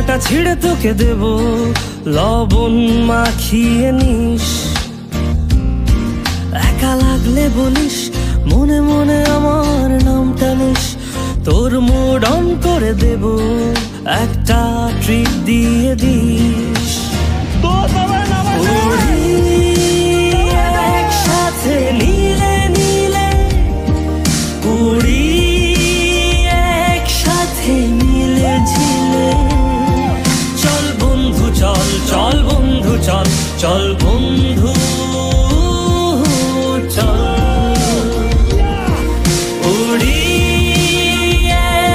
গলাটা ছিঁড়ে তোকে দেব, লবণ মাখিয়ে নিস। একা লাগলে বলিস, মনে মনে আমার নামটা নিস। তোর মুড অন করে দেব, একটা ট্রিট দিয়ে দিস। একসাথে নীলে নীলে উড়ি, একসাথে মিলে ঝিলে। চল বন্ধু চল, চল বন্ধু চল, চল বন্ধু চল। উড়ি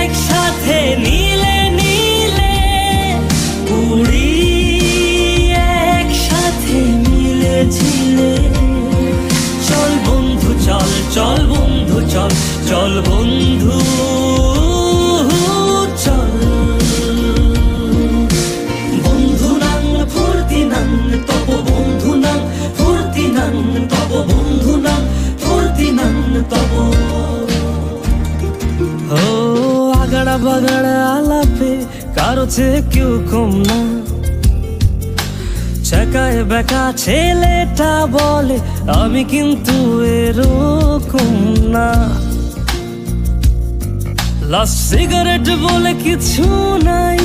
একসাথে নীলে নীলে উড়ি, একসাথে মিলে ঝিলে। চল বন্ধু চল, চল বন্ধু চল, চল বন্ধু চল। বন্ধু নাং ফুর্তি নাং তব, বন্ধু নাং ফুর্তি নাং তব, বন্ধু নাং ফুর্তি নাং তব। ও আগাড়া বাগাড়া আলাপে কারো চেয়ে কেউ কম না। চাকায় বেকা ছেলেটা বলে, আমি কিন্তু এরকম না। লাস্ট সিগারেট বলে কিছু নাই,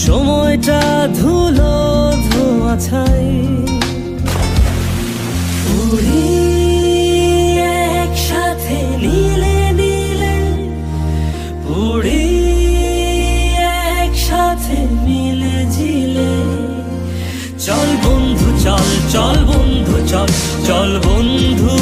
সময়টা ধুলো ধোঁয়া ছাই। উড়ি একসাথে নীলে নীলে উড়ি, একসাথে মিলে ঝিলে। চল বন্ধু চল, চল বন্ধু চল, চল বন্ধু